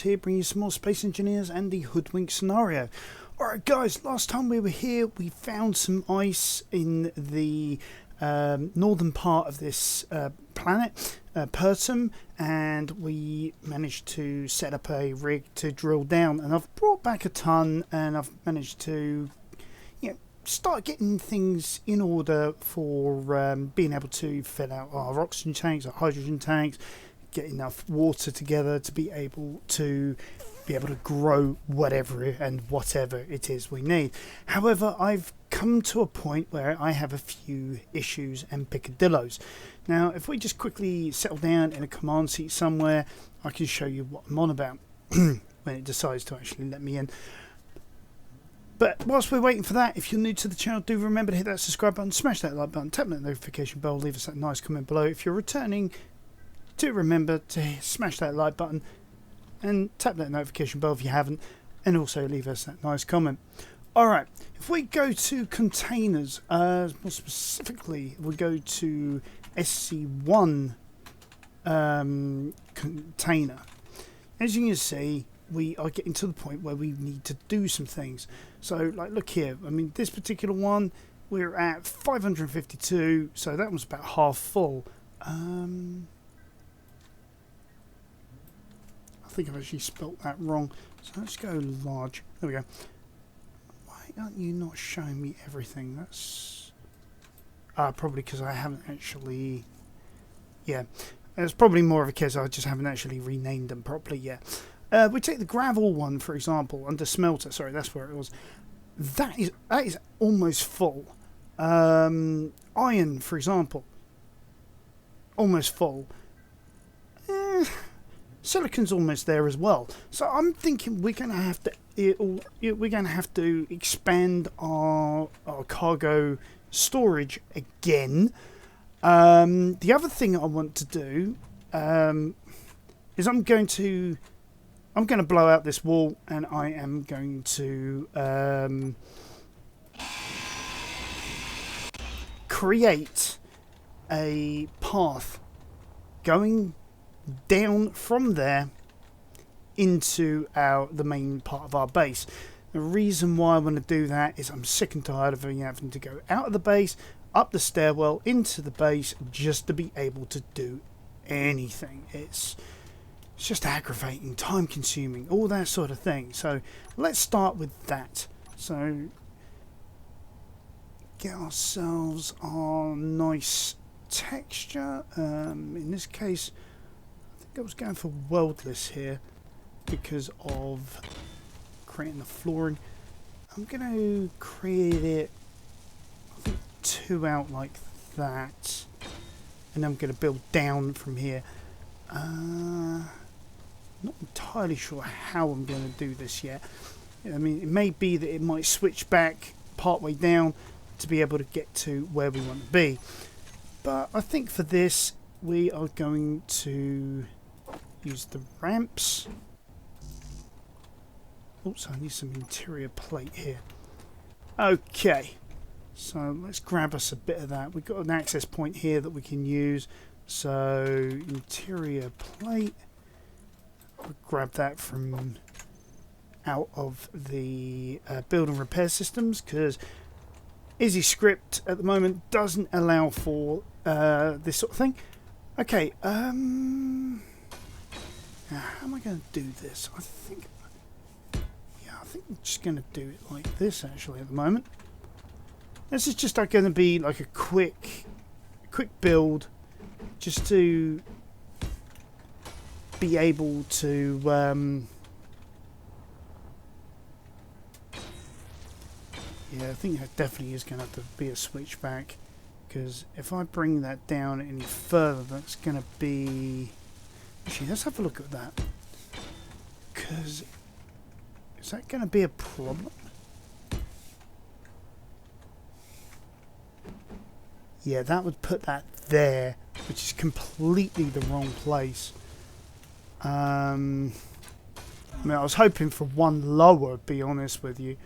here, bringing you some more Space Engineers and the Hoodwinked scenario. Alright guys, last time we were here we found some ice in the northern part of this planet, Pertam, and we managed to set up a rig to drill down, and I've brought back a ton, and I've managed to start getting things in order for being able to fill out our oxygen tanks, our hydrogen tanks, get enough water together to be able to grow whatever it is we need. However, I've come to a point where I have a few issues and picadillos. Now, if we just quickly settle down in a command seat somewhere, I can show you what I'm on about when it decides to actually let me in. But whilst we're waiting for that, if you're new to the channel, do remember to hit that subscribe button, smash that like button, tap that notification bell, leave us that nice comment below. If you're returning, do remember to smash that like button and tap that notification bell if you haven't, and also leave us that nice comment. Alright, if we go to containers, more specifically, we go to SC1 container. As you can see, we are getting to the point where we need to do some things. So, like, look here. I mean, this particular one, we're at 552, so that was about half full. I think I've actually spelt that wrong. So let's go large. There we go. Why aren't you not showing me everything? That's probably because I haven't actually... Yeah, it's probably more of a case I just haven't actually renamed them properly yet. We take the gravel one, for example, under smelter. Sorry, that's where it was. That is almost full. Iron, for example, almost full. Silicon's almost there as well. So I'm thinking we're going to have to expand our cargo storage again. The other thing I want to do is I'm going to blow out this wall, and I am going to create a path going down from there into the main part of our base. The reason why I want to do that is I'm sick and tired of having to go out of the base, up the stairwell, into the base, just to be able to do anything. It's just aggravating, time consuming, all that sort of thing. So let's start with that. So get ourselves our nice texture. In this case, I think I was going for weldless here because of creating the flooring. I'm going to create it, I think, 2 out like that, and I'm going to build down from here. Not entirely sure how I'm going to do this yet. I mean, it may be that it might switch back partway down to be able to get to where we want to be. But I think for this, we are going to use the ramps. Also, I need some interior plate here. Okay, so let's grab us a bit of that. We've got an access point here that we can use. So, interior plate. We'll grab that from out of the build and repair systems, because EasyScript at the moment doesn't allow for this sort of thing. Okay, how am I going to do this? I think I'm just going to do it like this actually at the moment. This is just going to be like a quick build, just to be able to yeah, I think that definitely is going to have to be a switchback, because if I bring that down any further, that's going to be... Actually, let's have a look at that, because is that going to be a problem? Yeah, that would put that there, which is completely the wrong place. I mean, I was hoping for one lower, to be honest with you.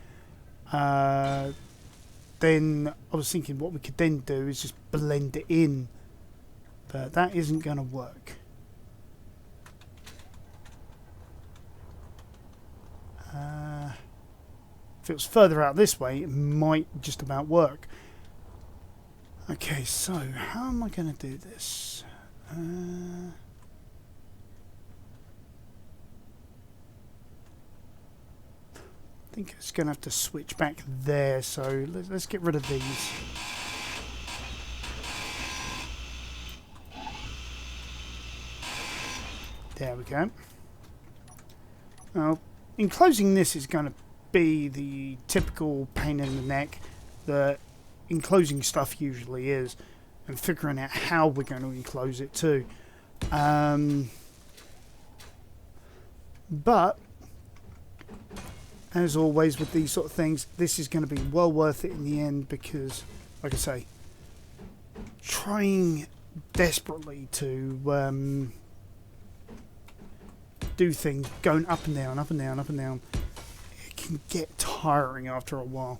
Then I was thinking what we could then do is just blend it in, but that isn't going to work. If it was further out this way, it might just about work. Okay, so how am I going to do this? I think it's going to have to switch back there, so let's get rid of these. There we go. Now, enclosing this is going to be the typical pain in the neck that enclosing stuff usually is, and figuring out how we're going to enclose it too. But as always with these sort of things, this is going to be well worth it in the end, because, like I say, trying desperately to do things going up and down, up and down, up and down, it can get tiring after a while.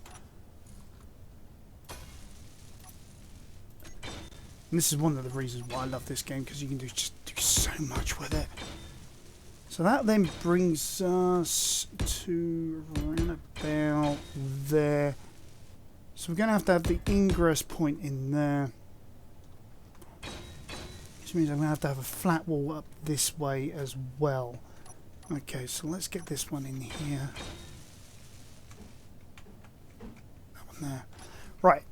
And this is one of the reasons why I love this game, because you can just do so much with it. So that then brings us to around about there. So we're going to have the ingress point in there. Which means I'm going to have a flat wall up this way as well. Okay, so let's get this one in here. That one there. Right.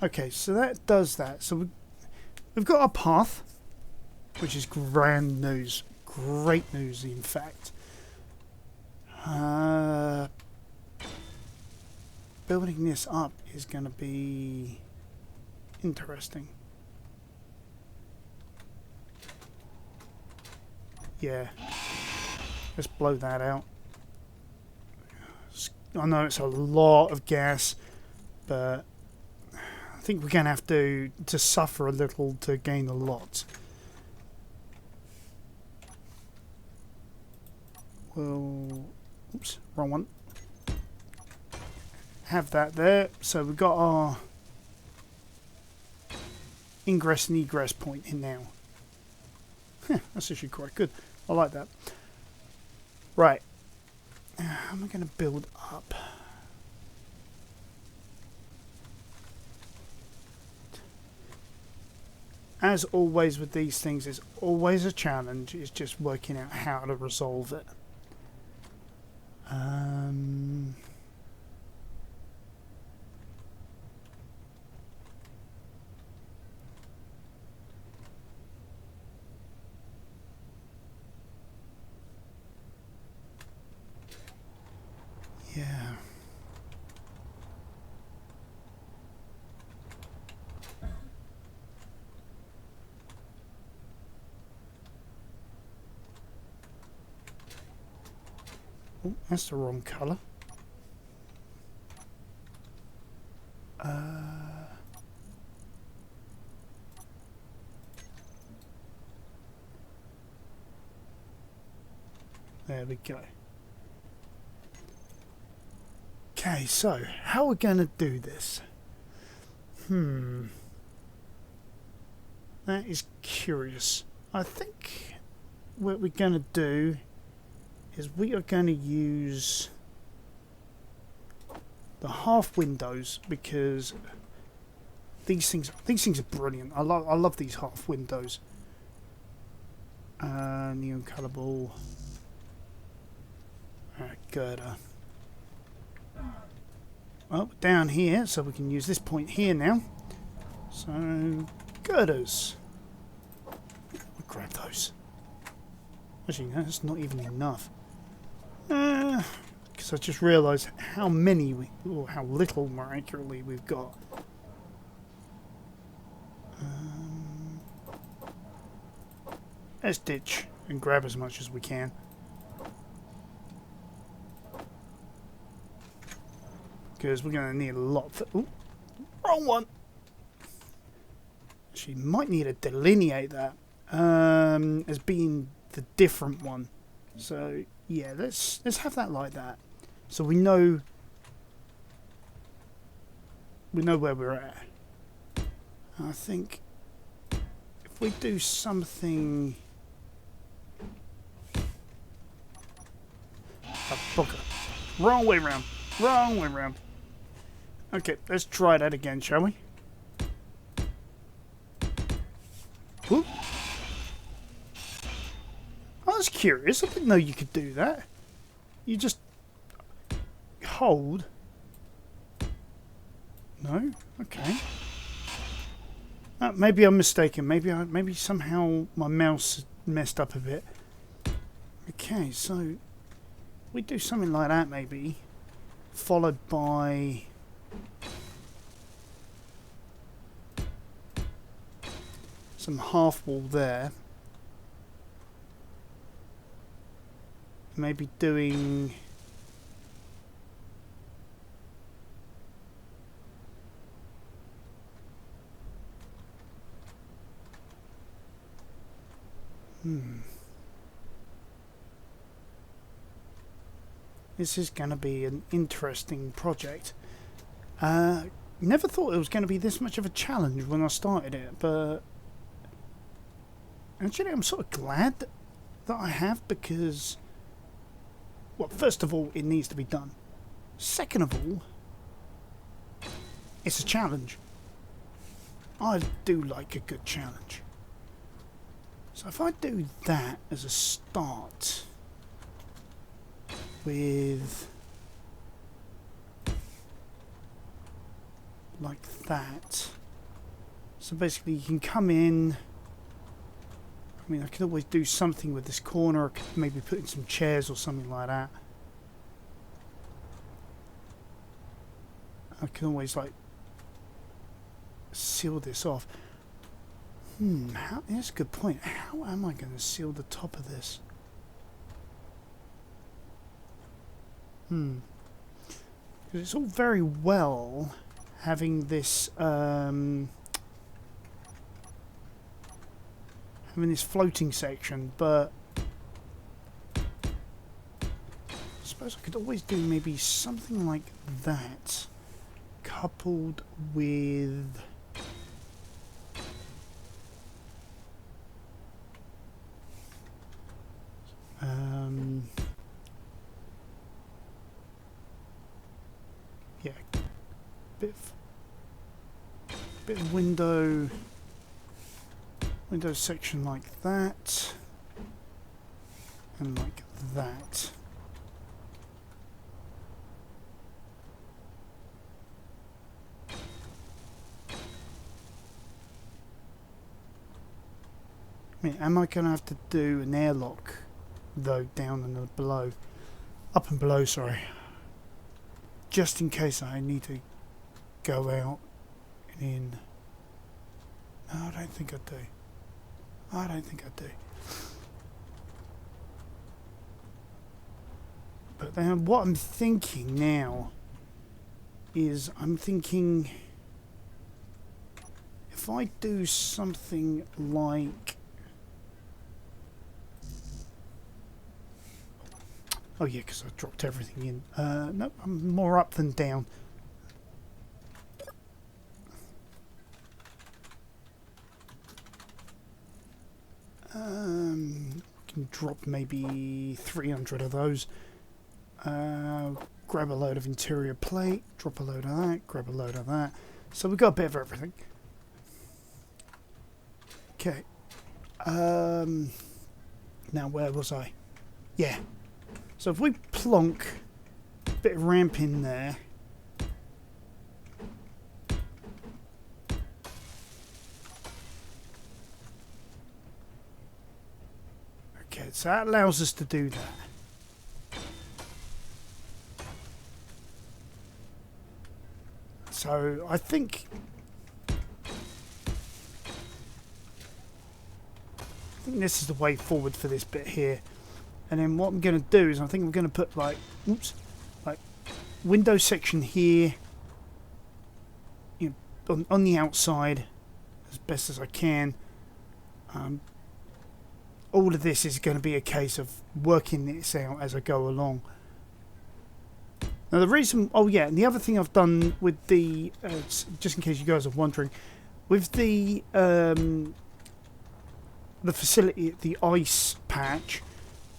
Okay, so that does that. So we've got our path, which is grand news. Great news, in fact. Building this up is going to be interesting. Yeah. Let's blow that out. I know it's a lot of gas, but I think we're going to have to suffer a little to gain a lot. Well, oops, wrong one. Have that there. So we've got our ingress and egress point in now. That's actually quite good. I like that. Right. How am I going to build up? As always with these things, it's always a challenge. It's just working out how to resolve it. Yeah. Oh, that's the wrong colour. There we go. Okay, so how are we going to do this? That is curious. I think what we're going to do is we are going to use the half windows, because these things are brilliant. I love these half windows. Neon colour ball. Girder. Well, down here, so we can use this point here now. So, girders. We'll grab those. Actually, no, that's not even enough. Because I just realised how many, or how little more accurately, we've got. Let's ditch and grab as much as we can. Because we're going to need a lot for... Ooh, wrong one! Actually, might need to delineate that as being the different one. So, yeah, let's have that like that. So we know where we're at. I think if we do something Oh, bugger. Wrong way round. Wrong way round. Okay, let's try that again, shall we? Whoop. I was curious. I didn't know you could do that. You just hold. No? Okay. Maybe I'm mistaken. Maybe somehow my mouse messed up a bit. Okay, so we do something like that maybe, followed by some half wall there. Maybe doing This is going to be an interesting project. Never thought it was going to be this much of a challenge when I started it, but actually I'm sort of glad that I have, because, well, first of all, it needs to be done. Second of all, it's a challenge. I do like a good challenge. So if I do that as a start with like that, so basically you can come in. I mean, I could always do something with this corner. I could maybe put in some chairs or something like that. I can always like seal this off. That's a good point. How am I going to seal the top of this? Because it's all very well having this having this floating section, but I suppose I could always do maybe something like that, coupled with yeah, bit of window section like that, and like that. I mean, am I going to have to do an airlock though, down and below, up and below, sorry, just in case I need to go out and in? No, I don't think I do. I don't think I do. But then what I'm thinking now is, I'm thinking if I do something like, oh yeah, because I dropped everything in. No, I'm more up than down. Can drop maybe 300 of those. Grab a load of interior plate, drop a load of that, grab a load of that. So we've got a bit of everything. Okay. Now where was I? Yeah. So if we plonk a bit of ramp in there, okay, so that allows us to do that. So I think this is the way forward for this bit here. And then what I'm going to do is, I think I'm going to put like, like window section here, you know, on the outside as best as I can. All of this is going to be a case of working this out as I go along. Now the reason, oh yeah, and the other thing I've done with the, just in case you guys are wondering, with the facility, the ice patch,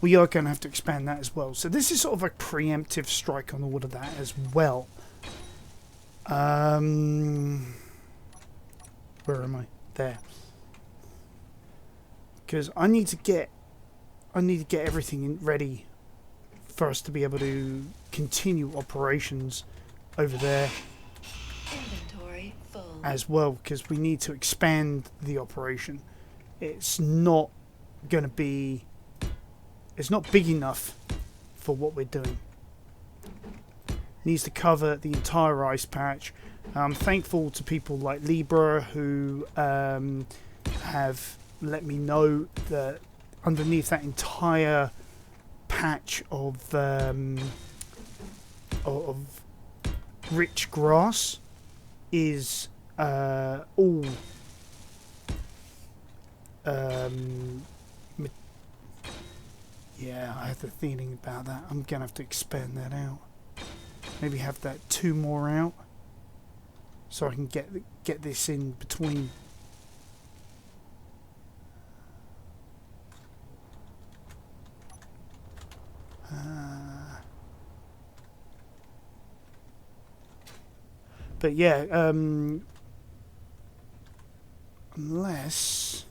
we are going to have to expand that as well. So this is sort of a preemptive strike on all of that as well. Where am I? There. Because I need to get everything ready for us to be able to continue operations over there. Inventory full. As well, because we need to expand the operation. It's not going to be... It's not big enough for what we're doing. Needs to cover the entire ice patch. I'm thankful to people like Libra who have let me know that underneath that entire patch of rich grass is all yeah, I have the feeling about that. I'm gonna have to expand that out. Maybe have that 2 more out, so I can get this in between. But yeah, unless.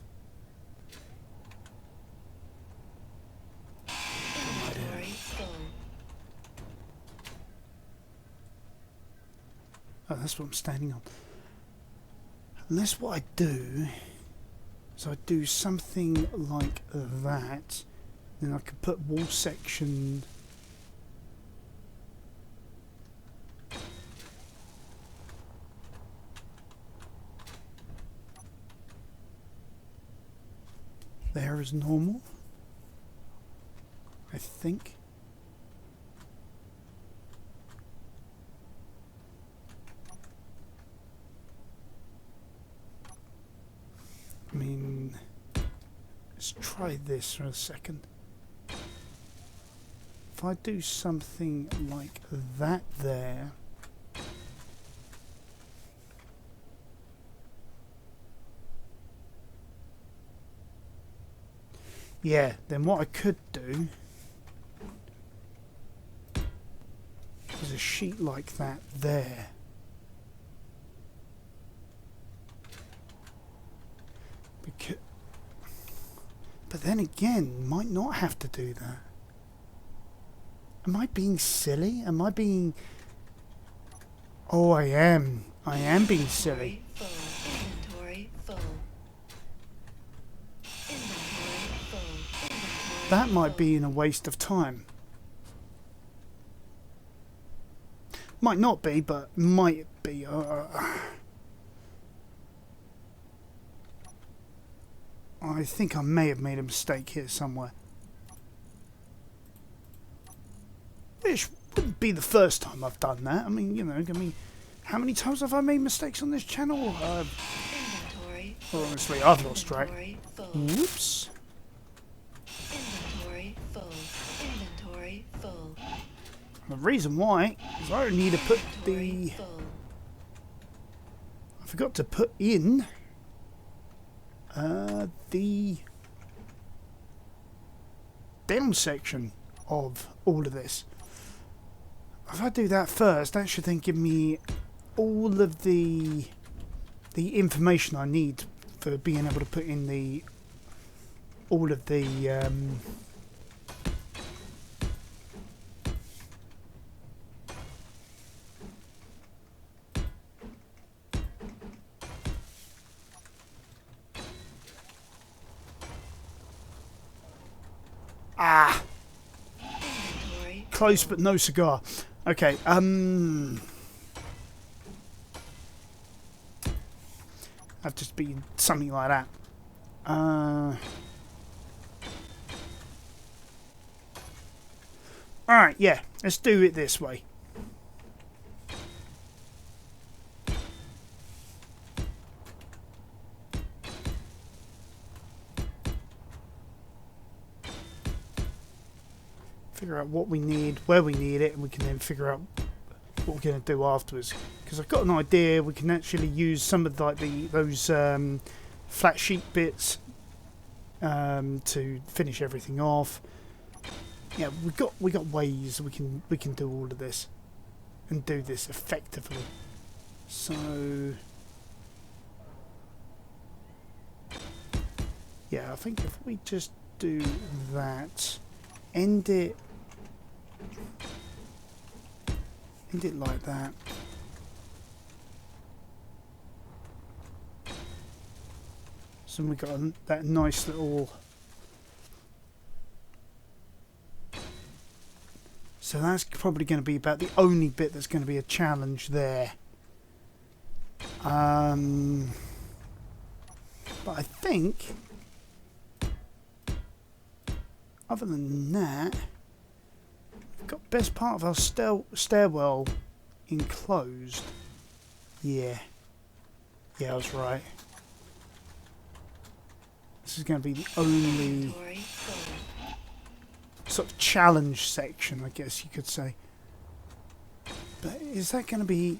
Oh, that's what I'm standing on. Unless what I do is I do something like that, then I could put wall section. There is normal, I think. I mean, let's try this for a second. If I do something like that there, yeah, then what I could do is a sheet like that there. But then again, might not have to do that. Am I being silly? Am I being... Oh, I am. I am being silly. Inventory full. Inventory full. That might be in a waste of time. Might not be, but might be. I think I may have made a mistake here somewhere. Which wouldn't be the first time I've done that. I mean, you know, how many times have I made mistakes on this channel? Inventory. Well, honestly, I've lost track. Inventory full. Whoops. Inventory full. Inventory full. The reason why is I need to put Inventory the... full. I forgot to put in the down section of all of this. If I do that first, that should then give me all of the information I need for being able to put in the all of the Inventory. close but no cigar. Okay, I've just been something like that. Alright, yeah, let's do it this way. Figure out what we need, where we need it, and we can then figure out what we're going to do afterwards. Because I've got an idea, we can actually use some of like those flat sheet bits to finish everything off. Yeah, we got ways we can do all of this and do this effectively. So yeah, I think if we just do that, end it like that. So we got that nice little. So that's probably going to be about the only bit that's going to be a challenge there. But I think, other than that, we've got best part of our stairwell enclosed. Yeah, I was right. This is going to be the only Inventory full. sort of challenge section, I guess you could say. But is that going to be...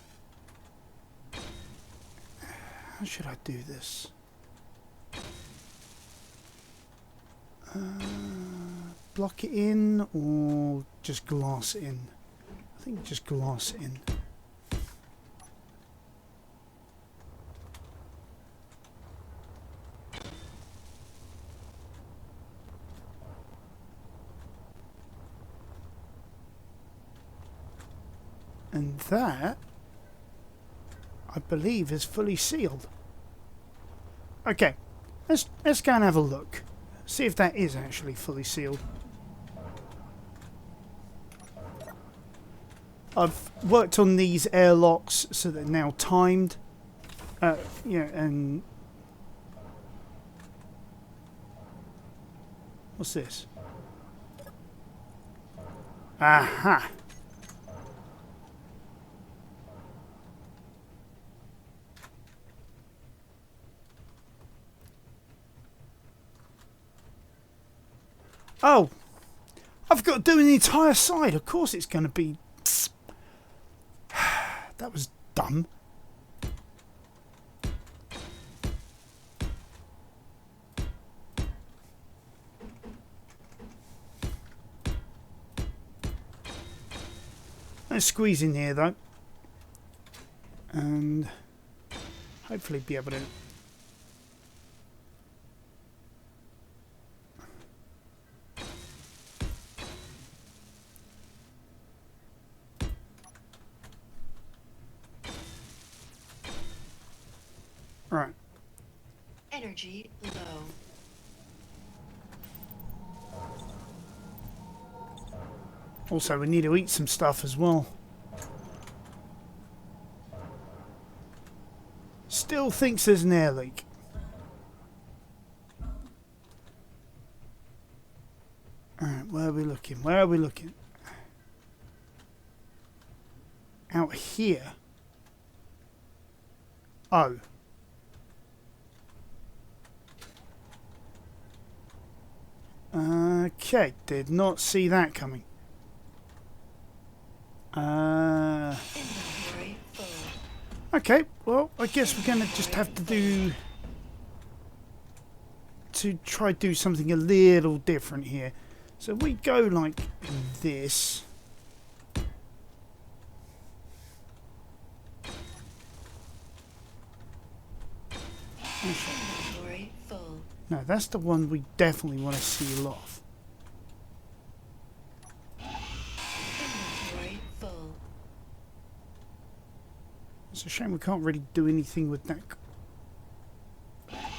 How should I do this? Block it in or just glass it in? I think just glass it in. And that, I believe, is fully sealed. Okay, let's go and have a look. See if that is actually fully sealed. I've worked on these airlocks so they're now timed. Yeah, and what's this? Aha! Oh, I've got to do an entire side. Of course it's going to be... That was dumb. Let's squeeze in here though. And hopefully be able to... Right. Energy low. Also, we need to eat some stuff as well. Still thinks there's an air leak. Alright, where are we looking? Where are we looking? Out here. Oh. Okay, did not see that coming. Inventory full. Okay, well, I guess we're going to just have to do something a little different here. So we go like this. Inventory full. No, that's the one we definitely want to seal off. Inventory full. It's a shame we can't really do anything with that.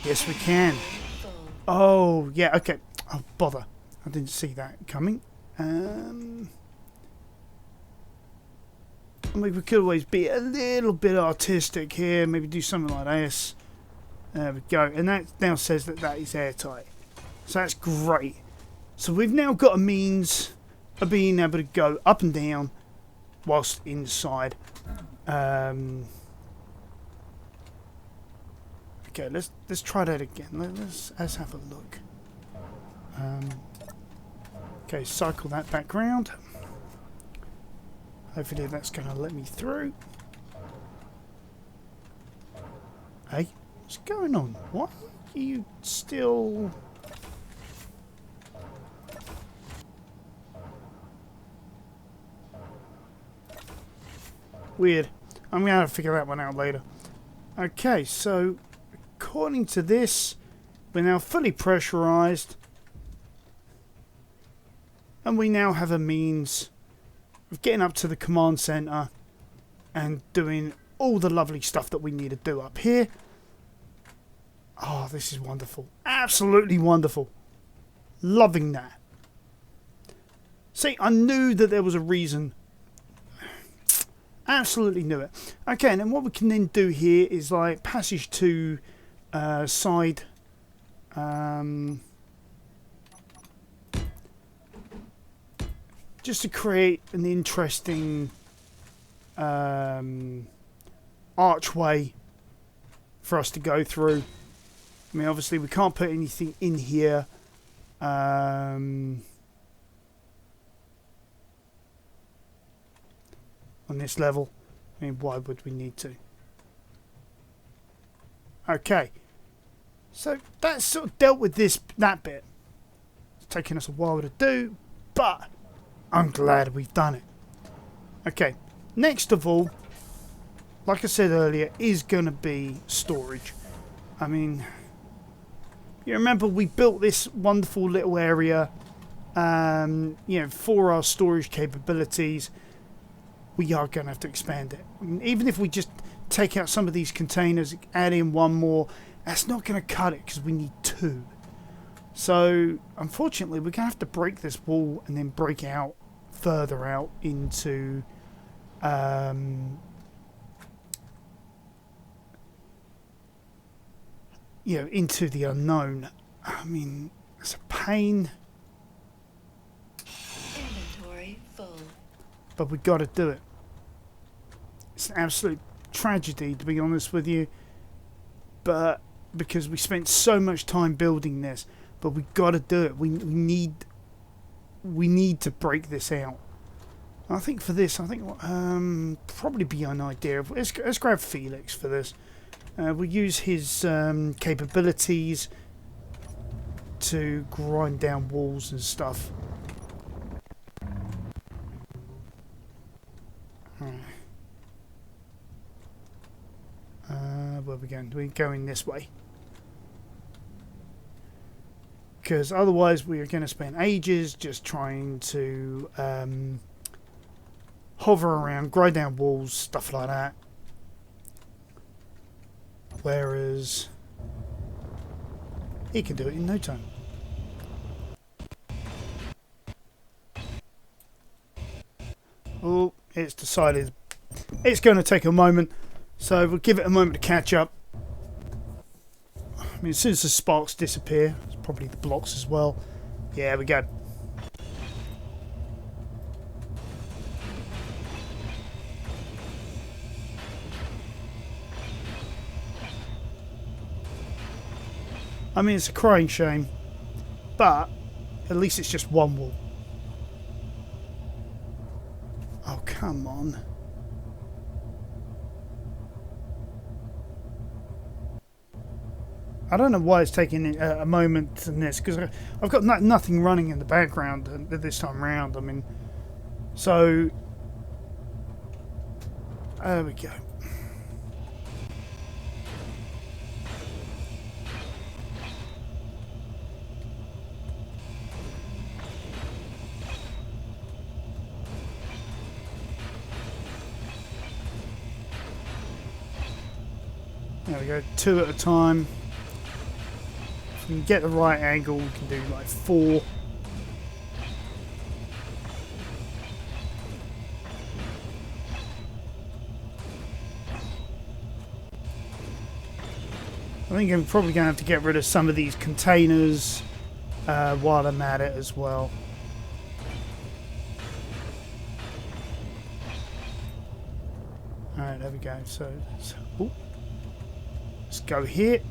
Yes, we can. Full. Oh, yeah, okay. Oh, bother. I didn't see that coming. I mean, we could always be a little bit artistic here. Maybe do something like this. There we go. And that now says that that is airtight. So that's great. So we've now got a means of being able to go up and down whilst inside. Okay, let's try that again. Let's have a look. Okay, cycle that back round. Hopefully that's going to let me through. Hey, what's going on? What are you still... Weird. I'm going to have to figure that one out later. Okay, so according to this, we're now fully pressurized. And we now have a means of getting up to the command center and doing all the lovely stuff that we need to do up here. Oh, this is wonderful. Absolutely wonderful. Loving that. See, I knew that there was a reason. Absolutely knew it. Okay, and then what we can then do here is like passage to side. Just to create an interesting archway for us to go through. I mean, obviously we can't put anything in here. On this level. I mean, why would we need to? Okay. So that's sort of dealt with that bit. It's taken us a while to do, but I'm glad we've done it. Okay. Next of all, like I said earlier, is going to be storage. I mean, you remember we built this wonderful little area, for our storage capabilities. We are going to have to expand it. I mean, even if we just take out some of these containers, add in one more, that's not going to cut it because we need 2. So, unfortunately, we're going to have to break this wall and then break out further out into into the unknown. I mean, it's a pain. Inventory full. But we got to do it. It's an absolute tragedy, to be honest with you. But because we spent so much time building this, but we got to do it. We need to break this out. I think for this, probably be an idea of let's grab Felix for this. We'll use his capabilities to grind down walls and stuff. Where are we going? We're going this way. Because otherwise we are going to spend ages just trying to hover around, grind down walls, stuff like that. Whereas he can do it in no time. Oh, it's decided it's going to take a moment. So we'll give it a moment to catch up. I mean, as soon as the sparks disappear, it's probably the blocks as well. Yeah, we go. I mean, it's a crying shame, but at least it's just one wall. Oh, come on. I don't know why it's taking a moment in this, because I've got nothing running in the background this time around. I mean, so there we go. There we go, 2 at a time. If we can get the right angle, we can do like 4. I think I'm probably going to have to get rid of some of these containers while I'm at it as well. Alright, there we go. So ooh. Let's go here.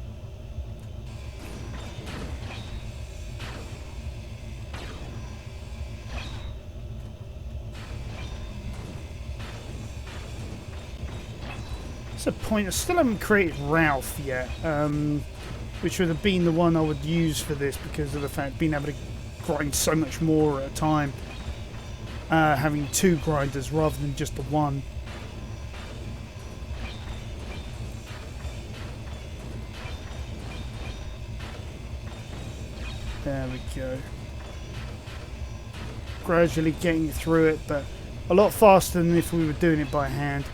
What's the point? I still haven't created Ralph yet, which would have been the one I would use for this because of the fact being able to grind so much more at a time, having 2 grinders rather than just the one. There we go. Gradually getting through it, but a lot faster than if we were doing it by hand.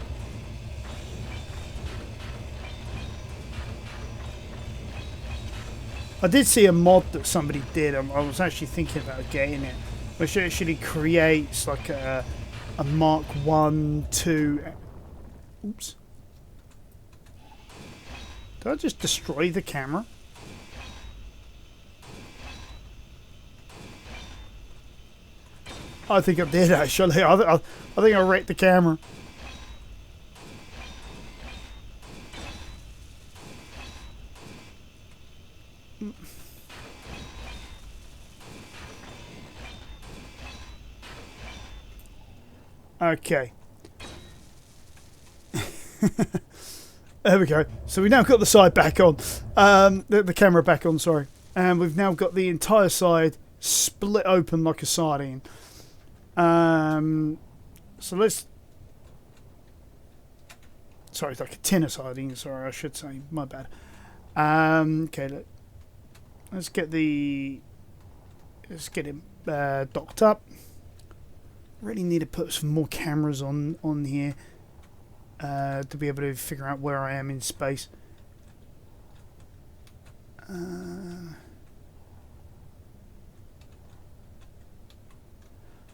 I did see a mod that somebody did. I was actually thinking about getting it, which actually creates like a Mark 1, 2. Oops. Did I just destroy the camera? I think I did actually. I think I wrecked the camera. Okay. There we go. So we now got the side back on. The camera back on, sorry. And we've now got the entire side split open like a sardine. So let's... Sorry, like a tin of sardines, sorry, I should say. My bad. Okay, let's get the... Let's get it docked up. Really need to put some more cameras on here to be able to figure out where I am in space.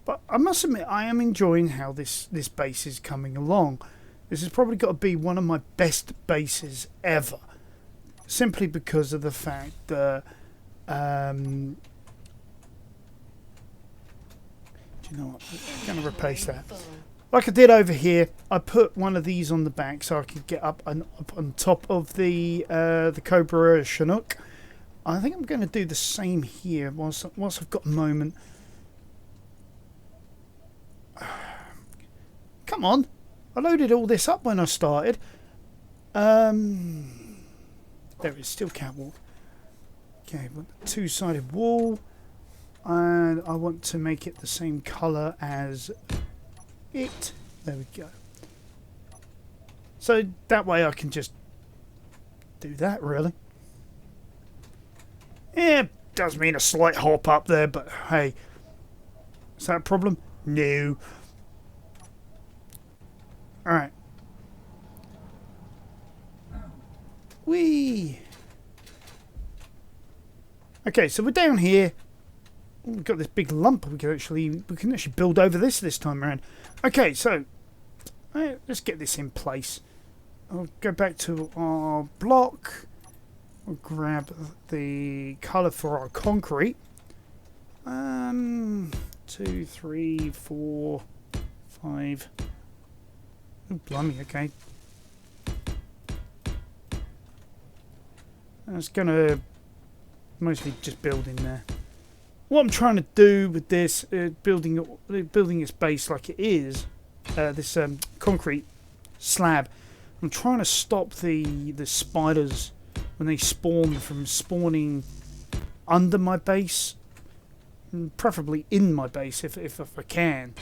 But I must admit, I am enjoying how this base is coming along. This has probably got to be one of my best bases ever, simply because of the fact that you know what? I'm going to replace that. Like I did over here, I put one of these on the back so I could get up on top of the Cobra Chinook. I think I'm going to do the same here whilst I've got a moment. Come on! I loaded all this up when I started. There it is, still catwalk. Okay, two-sided wall. And I want to make it the same colour as it. There we go. So that way I can just do that, really. Yeah, does mean a slight hop up there, but hey. Is that a problem? No. Alright. Whee! Okay, so we're down here. We've got this big lump we can actually build over this time around. Okay, so let's get this in place. I'll go back to our block. We'll grab the colour for our concrete. 2, 3, 4, 5. Oh, blimey, okay. That's gonna mostly just build in there. What I'm trying to do with this, building its base like it is, this concrete slab, I'm trying to stop the spiders when they spawn from spawning under my base, and preferably in my base if I can.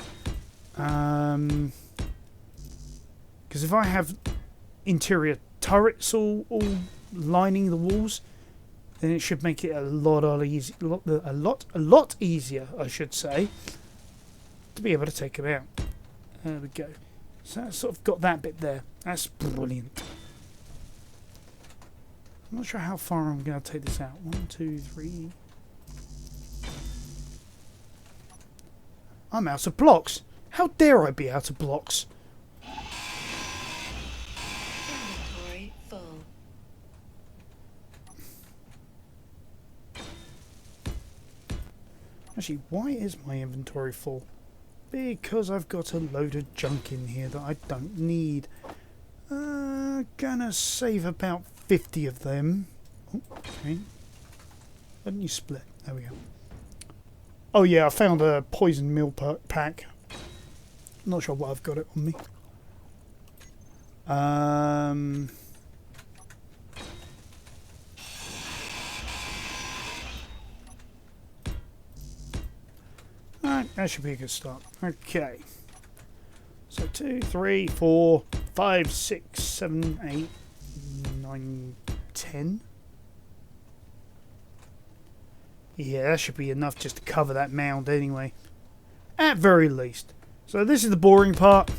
Because if I have interior turrets all lining the walls, then it should make it a lot easier, I should say, to be able to take them out. There we go. So I've sort of got that bit there. That's brilliant. I'm not sure how far I'm going to take this out. 1, 2, 3. I'm out of blocks. How dare I be out of blocks? Inventory full. Actually, why is my inventory full? Because I've got a load of junk in here that I don't need. Gonna save about 50 of them. Oh, okay. Why didn't you split? There we go. Oh yeah, I found a poison meal pack. Not sure why I've got it on me. Alright, that should be a good start. Okay. So 2, 3, 4, 5, 6, 7, 8, 9, 10. Yeah, that should be enough just to cover that mound anyway. At very least. So this is the boring part.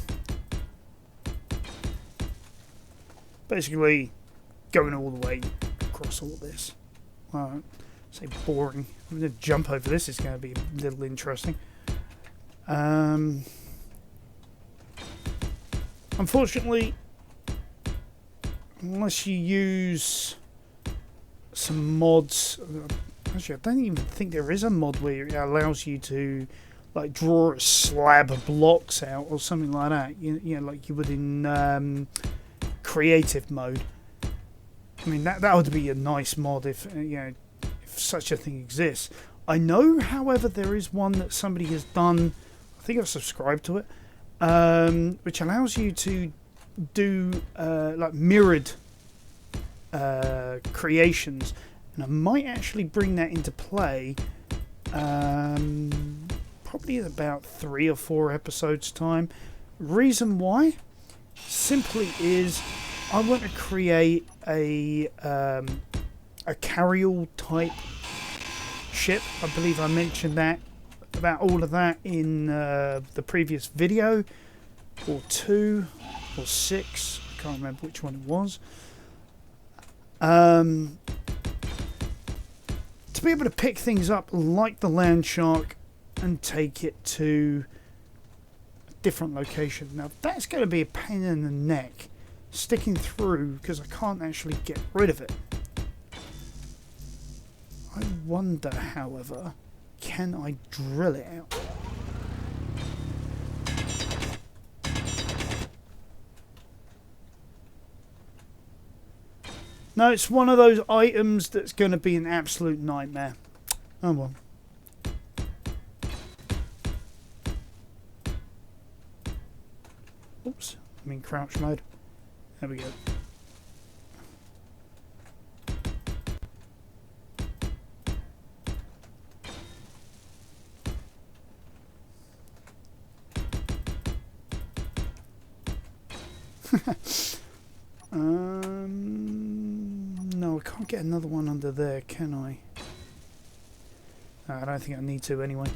Basically, going all the way across all this. Say boring. I'm going to jump over this. It's going to be a little interesting. Unfortunately, unless you use some mods, actually, I don't even think there is a mod where it allows you to like draw a slab of blocks out or something like that. You know, like you would in creative mode. I mean, that would be a nice mod if if such a thing exists. I know, however, there is one that somebody has done. I think I've subscribed to it, which allows you to do like mirrored creations, and I might actually bring that into play. Probably in about 3 or 4 episodes time. Reason why simply is I want to create a carryall type ship. I believe I mentioned that about all of that in the previous video, or 2 or 6. I can't remember which one it was. To be able to pick things up like the land shark and take it to a different location. Now that's going to be a pain in the neck sticking through because I can't actually get rid of it. I wonder, however, can I drill it out? No, it's one of those items that's going to be an absolute nightmare. Oh well. Oops, I'm in crouch mode. There we go. No, I can't get another one under there, can I? No, I don't think I need to anyway.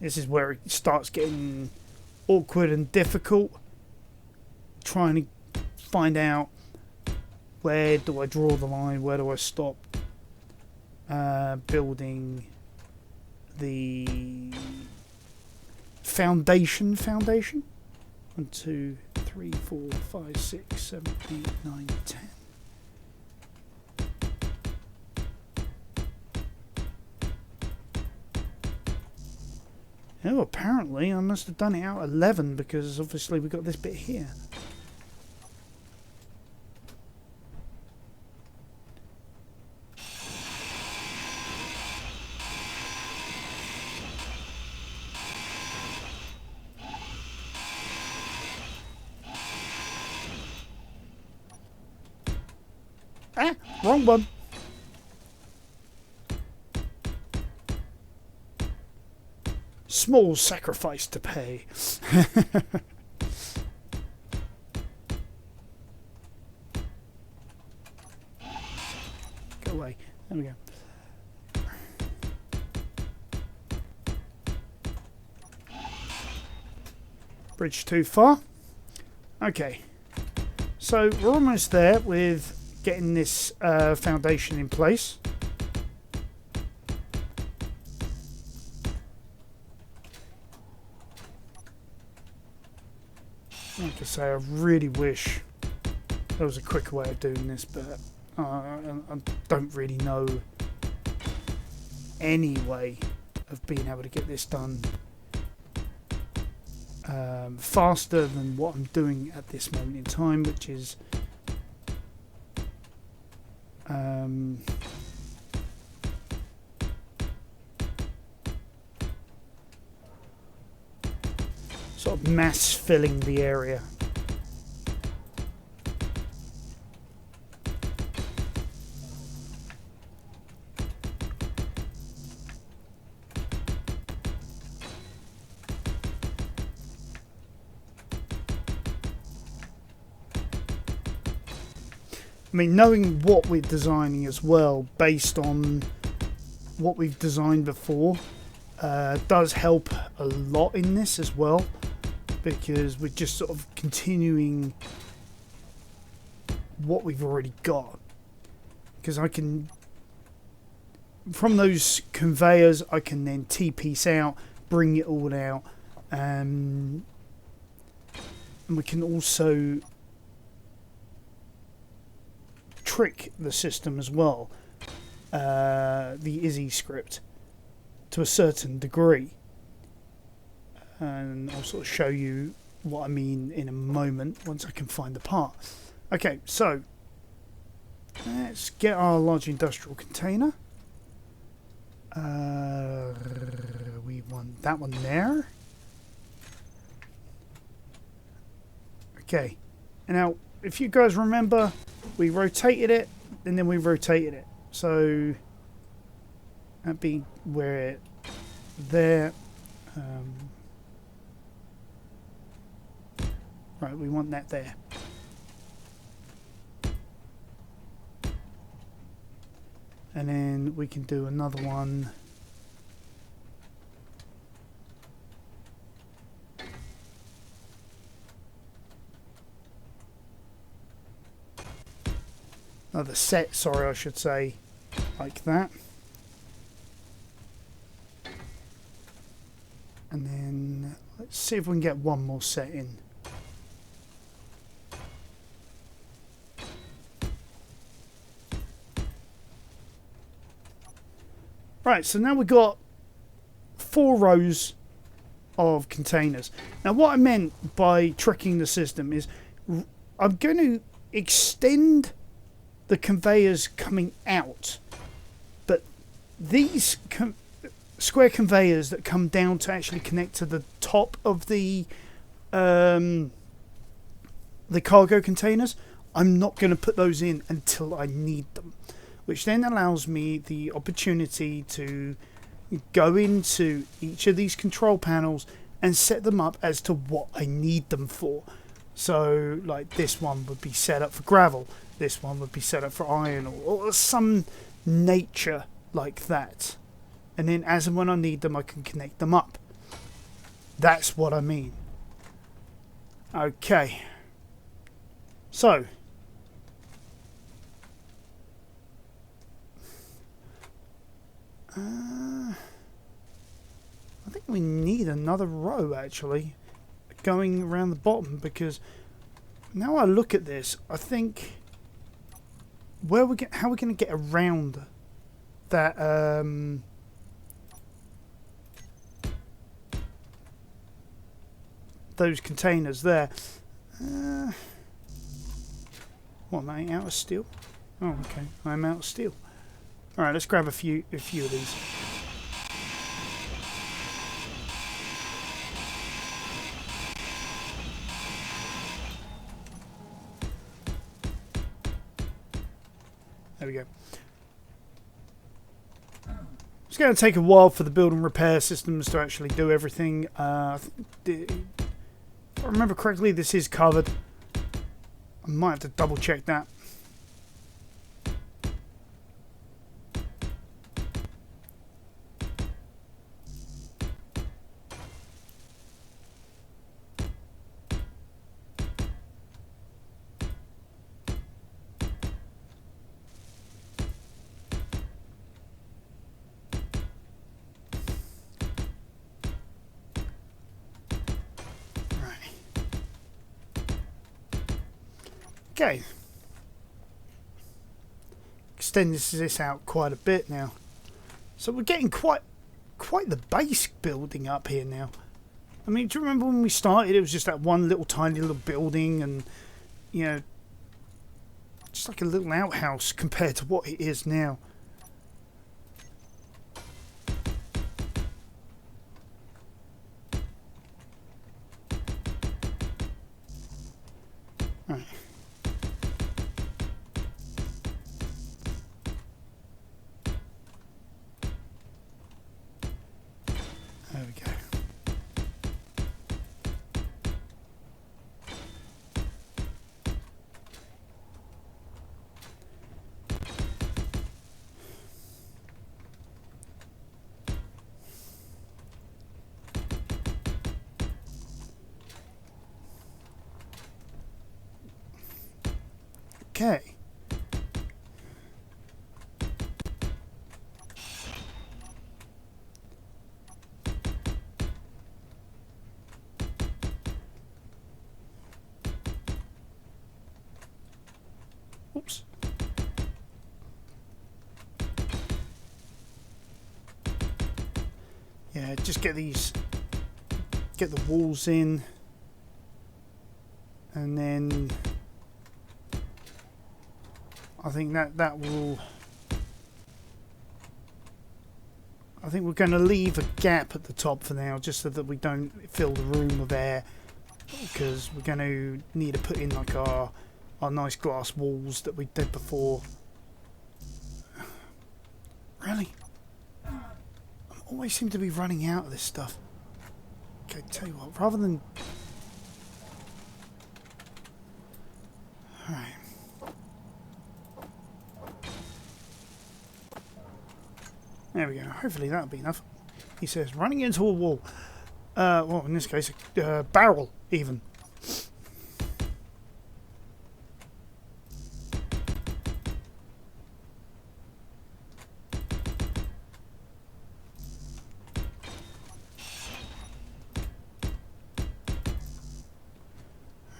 This is where it starts getting awkward and difficult. Trying to find out where do I draw the line, where do I stop building the foundation. 1, 2, 3, 4, 5, 6, 7, 8, 9, 10. Oh, apparently I must have done it out 11 because obviously we've got this bit here. Ah, wrong one. Small sacrifice to pay. Go away. There we go. Bridge too far. Okay. So we're almost there with getting this foundation in place. Like I say, I really wish there was a quicker way of doing this, but I don't really know any way of being able to get this done faster than what I'm doing at this moment in time, which is sort of mass filling the area. I mean, knowing what we're designing as well, based on what we've designed before, does help a lot in this as well, because we're just sort of continuing what we've already got. Because I can, from those conveyors, I can then T-piece out, bring it all out, and we can also trick the system as well, the Izzy script, to a certain degree, and I'll sort of show you what I mean in a moment once I can find the part. Okay, so let's get our large industrial container. We want that one there. Okay, and now if you guys remember, we rotated it and then we rotated it, so that'd be where it there. Right, we want that there. And then we can do another one. Another set, sorry, I should say, like that. And then let's see if we can get one more set in. Right, so now we've got 4 rows of containers. Now what I meant by tricking the system is I'm going to extend the conveyors coming out, but these square conveyors that come down to actually connect to the top of the cargo containers, I'm not going to put those in until I need them, which then allows me the opportunity to go into each of these control panels and set them up as to what I need them for. So like this one would be set up for gravel, this one would be set up for iron, or some nature like that. And then as and when I need them, I can connect them up. That's what I mean. Okay. So I think we need another row actually going around the bottom, because now I look at this, I think how we're going to get around that those containers there. What, am I out of steel? Oh, okay, I'm out of steel. All right, let's grab a few of these. There we go. It's going to take a while for the build and repair systems to actually do everything. If I remember correctly, this is covered. I might have to double check that. Okay, extend this out quite a bit now, so we're getting quite the base building up here now. I mean, do you remember when we started? It was just that one little tiny little building, and you know, just like a little outhouse compared to what it is now. Right. There we go. Okay. Oops. Yeah, just get the walls in, and then I think that will. I think we're going to leave a gap at the top for now, just so that we don't fill the room with air, because we're going to need to put in like our nice glass walls that we did before. Really? I always seem to be running out of this stuff. Okay, tell you what, rather than... Alright. There we go. Hopefully that'll be enough. He says, running into a wall. Well, in this case, a barrel, even.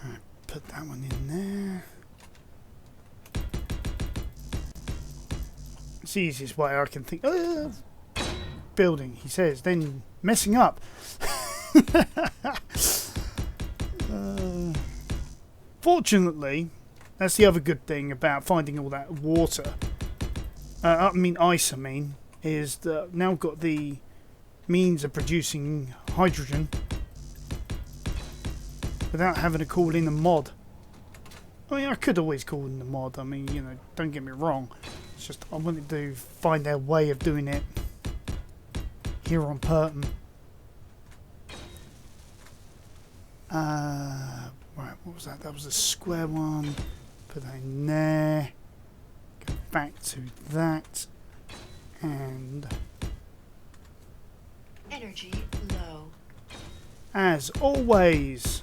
Alright, put that one in there. It's the easiest way I can think. Building, he says, then messing up. Fortunately, that's the other good thing about finding all that water. Ice, is that now got the means of producing hydrogen without having to call in a mod. I mean, I could always call in the mod. I mean, you know, don't get me wrong. It's just I wanted to find a way of doing it here on Pertam. Right, what was that? That was a square one. Put that in there. Go back to that. And Energy low. as always,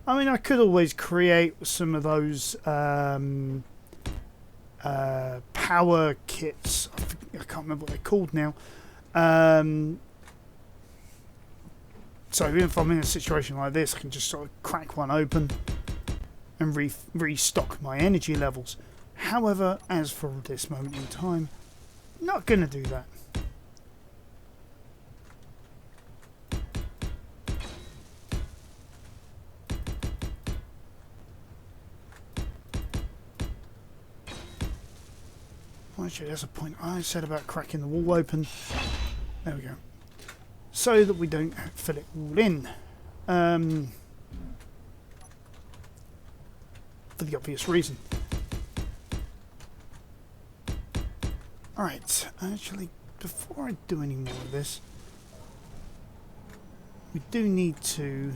I mean, I could always create some of those power kits. I can't remember what they're called now. So if I'm in a situation like this, I can just sort of crack one open and restock my energy levels. However, as for this moment in time, not going to do that. Well, actually, that's a point I said about cracking the wall open. There we go. So that we don't fill it all in. For the obvious reason. Alright, actually, before I do any more of this, we do need to...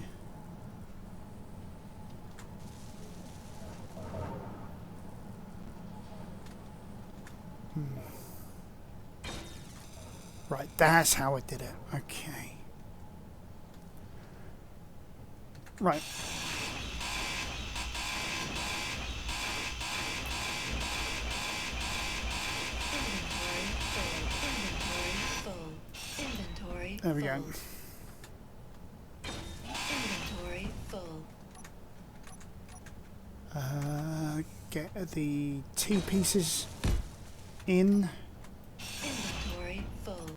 Right, that's how I did it. Okay. Right. Inventory There we go. Inventory full. Get the T pieces in. Inventory full.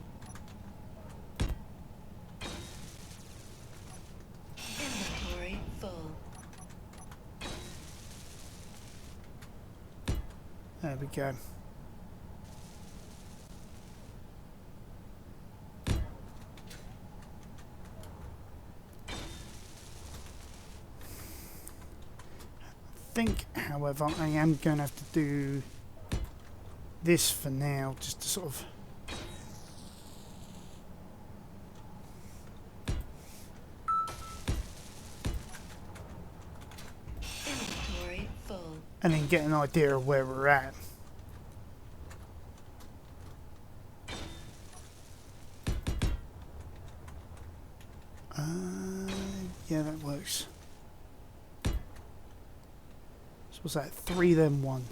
Inventory full. There we go. I think, however, I am going to have to do this for now, just to sort of... Inventory full. and then get an idea of where we're at. Yeah, that works. what's that? 3 then 1.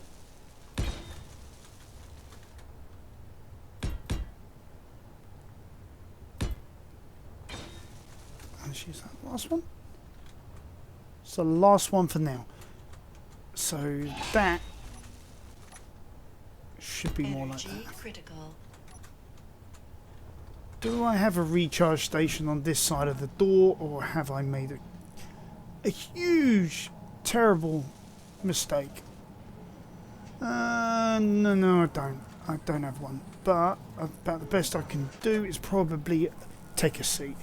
Actually, is that the last one? It's the last one for now. So that should be more like Energy that. critical. Do I have a recharge station on this side of the door, or have I made a huge, terrible mistake? No, I don't. I don't have one. But about the best I can do is probably take a seat.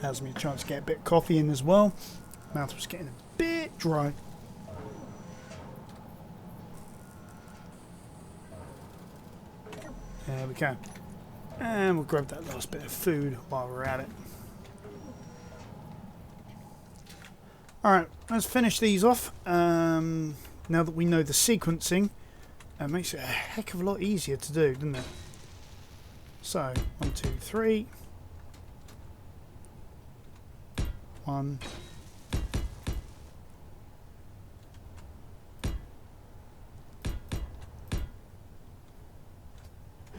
Allows me a chance to get a bit of coffee in as well. Mouth was getting a bit dry. There we go. And we'll grab that last bit of food while we're at it. Alright, let's finish these off. Now that we know the sequencing, it makes it a heck of a lot easier to do, doesn't it? So, 1, 2, 3. 1.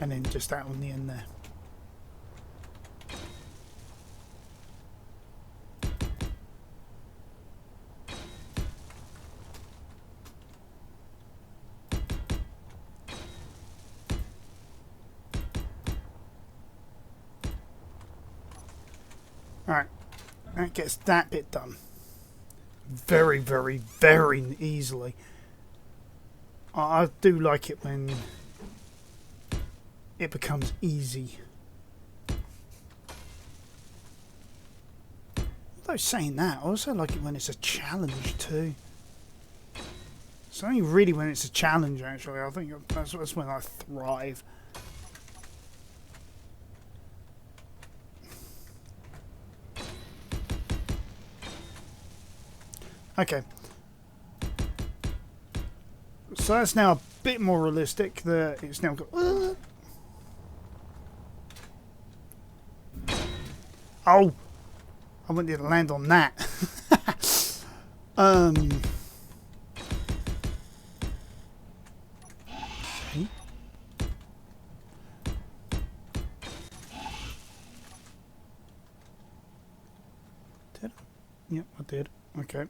And then just that on the end there. Alright, that gets that bit done. Very, very, very easily. I do like it when it becomes easy. Although saying that, I also like it when it's a challenge too. It's only really when it's a challenge, actually. I think that's when I thrive. Okay. So that's now a bit more realistic. It's now got... Oh! I wouldn't be able to land on that. Okay. Did I? Yep, I did. Okay.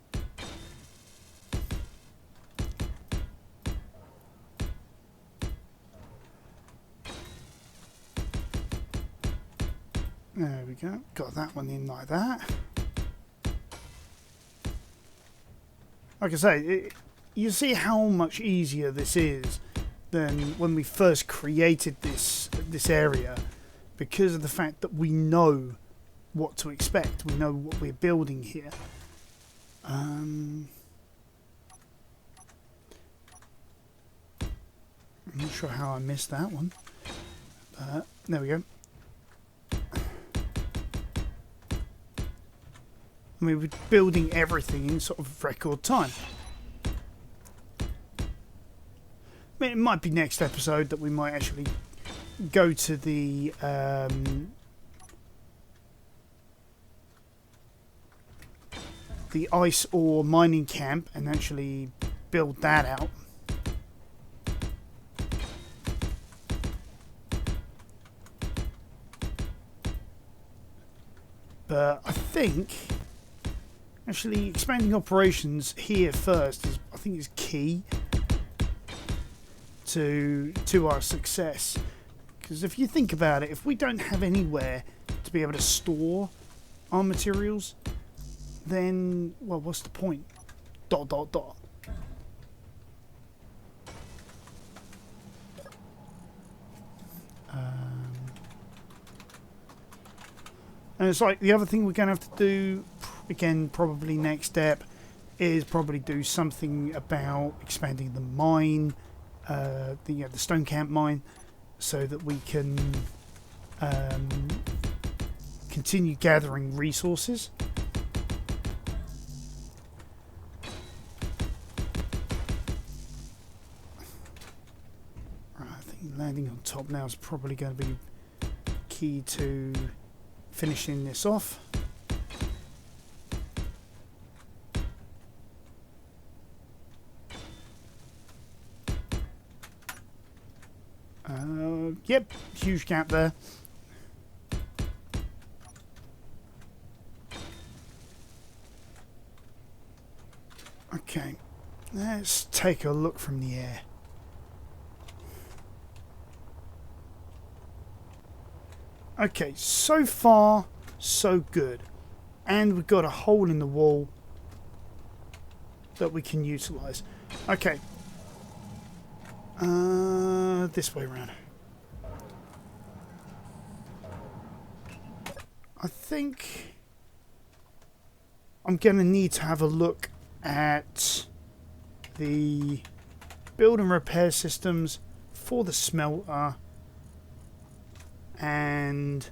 There we go. Got that one in like that. Like I say, you see how much easier this is than when we first created this area, because of the fact that we know what to expect. We know what we're building here. I'm not sure how I missed that one. But there we go. And we were building everything in sort of record time. I mean, it might be next episode that we might actually go to the ice ore mining camp and actually build that out. But I think actually expanding operations here first is, I think, is key to our success. Because if you think about it, if we don't have anywhere to be able to store our materials, then, well, what's the point? ... And it's like the other thing we're going to have to do, again, probably next step, is probably do something about expanding the mine, the stone camp mine, so that we can continue gathering resources. Right, I think landing on top now is probably going to be key to finishing this off. Yep, huge gap there. Okay, let's take a look from the air. Okay, so far, so good. And we've got a hole in the wall that we can utilise. Okay. This way around. I think I'm going to need to have a look at the build and repair systems for the smelter and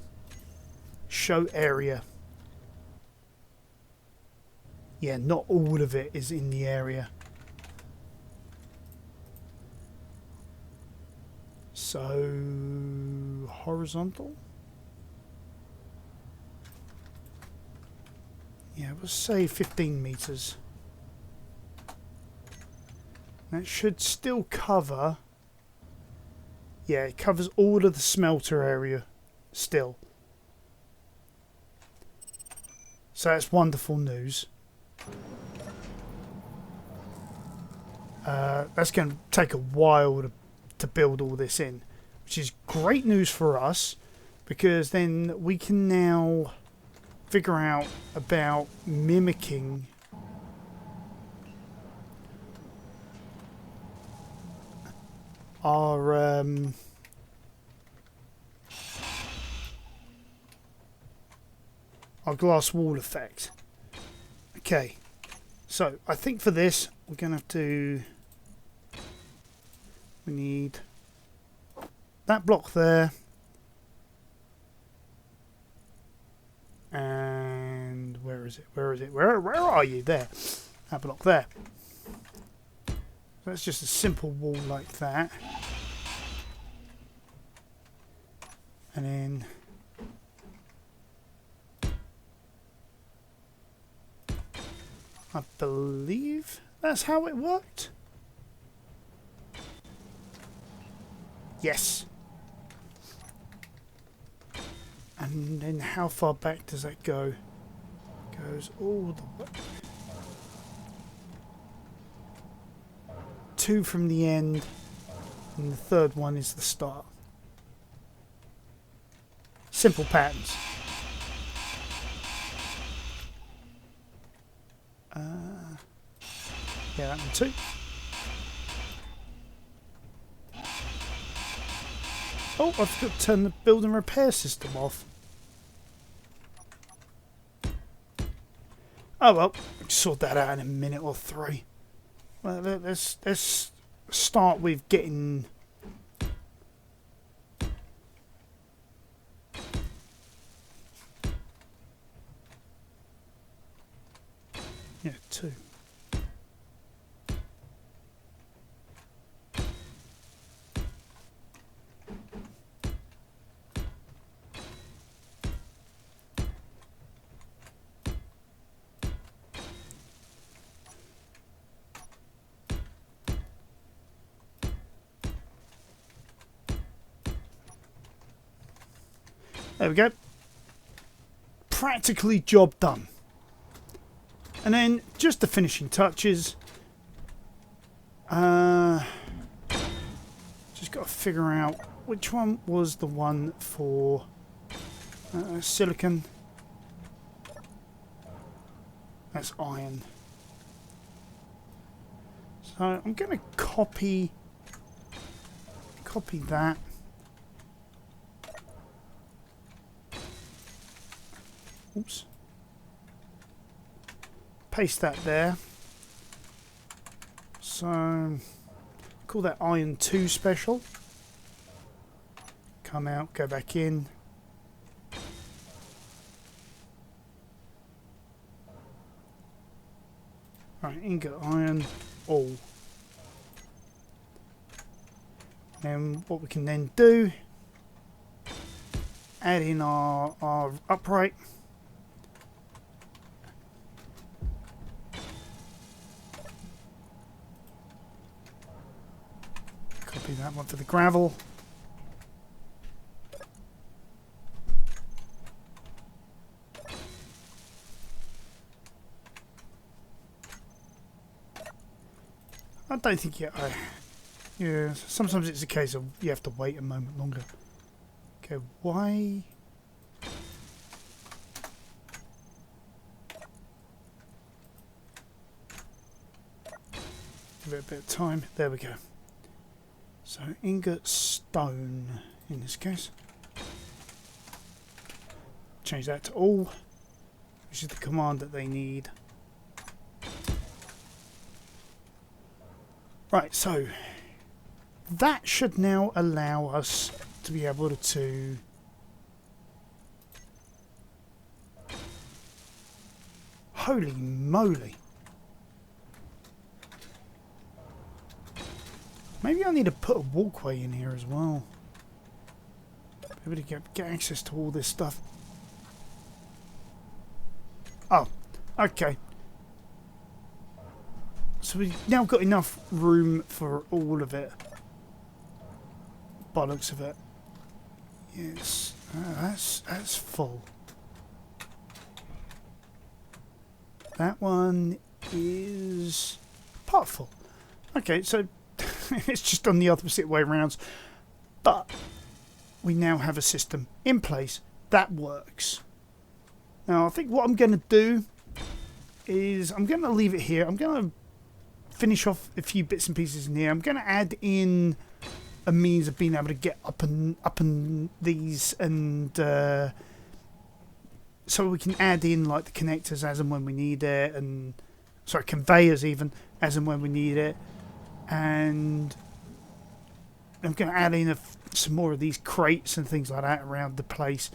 show area. Yeah, not all of it is in the area. So, horizontal? Yeah, we'll say 15 meters. That should still cover... Yeah, it covers all of the smelter area still. So that's wonderful news. That's going to take a while to build all this in, which is great news for us, because then we can now figure out about mimicking our glass wall effect. Okay, so I think for this we're going to have to... We need that block there. And where is it? Where is it? Where are you? There. That block there. So that's just a simple wall like that. And then I believe that's how it worked. Yes. And then how far back does that go? Goes all the way. 2 from the end, and the third one is the start. Simple patterns. Yeah, that one too. Oh, I forgot to turn the build and repair system off. Oh well, we'll sort that out in a minute or 3. Well, let's start with getting... Yeah, 2. There we go. Practically job done. And then just the finishing touches. Just got to figure out which one was the one for silicon. That's iron. So I'm going to copy that. Oops. Paste that there. So call that iron 2 special. Come out, go back in. Right, ingot iron all. And what we can then do, add in our upright. Copy that one for the gravel. I don't think yeah, sometimes it's a case of you have to wait a moment longer. Okay, why? Give it a bit of time. There we go. So ingot stone in this case. Change that to all, which is the command that they need. Right, so that should now allow us to be able to holy moly. Maybe I need to put a walkway in here as well. Be able to get access to all this stuff. Oh, okay. So we've now got enough room for all of it. By the looks of it. Yes, that's full. That one is part full. Okay, so it's just on the opposite way around. But we now have a system in place that works. Now I think what I'm going to do is I'm going to leave it here. I'm going to finish off a few bits and pieces in here. I'm going to add in a means of being able to get up and these, and so we can add in like the connectors as and when we need it, and sorry, conveyors even as and when we need it. And I'm going to add in some more of these crates and things like that around the place,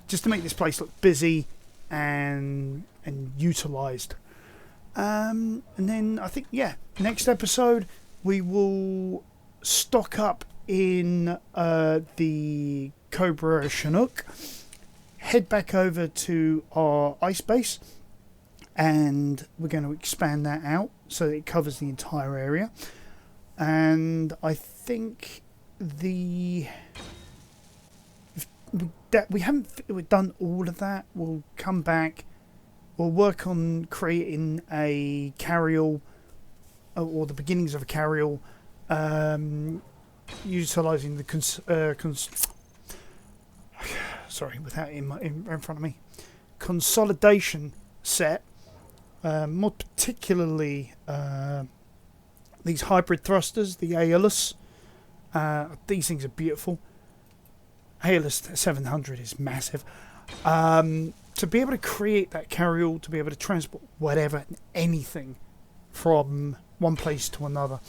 just to make this place look busy and utilised. And then I think, yeah, next episode we will stock up in the Cobra Chinook, head back over to our ice base, and we're going to expand that out so that it covers the entire area. And I think we haven't done all of that. We'll come back. We'll work on creating a carryall, or the beginnings of a carryall, utilising the sorry, without it in front of me, consolidation set, more particularly these hybrid thrusters, the Aeolus. These things are beautiful. Aeolus 700 is massive. To be able to create that carryall, to be able to transport whatever, anything from one place to another.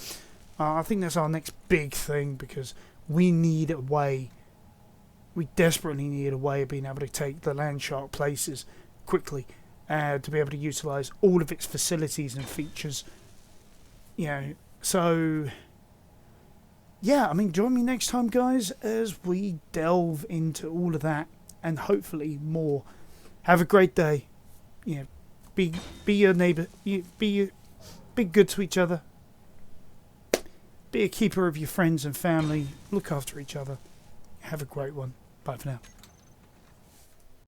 I think that's our next big thing, because we need a way, we desperately need a way of being able to take the Landshark places quickly, to be able to utilise all of its facilities and features. You know, so yeah, I mean, join me next time, guys, as we delve into all of that and hopefully more. Have a great day. You know, be your neighbour. Be good to each other. Be a keeper of your friends and family. Look after each other. Have a great one. Bye for now.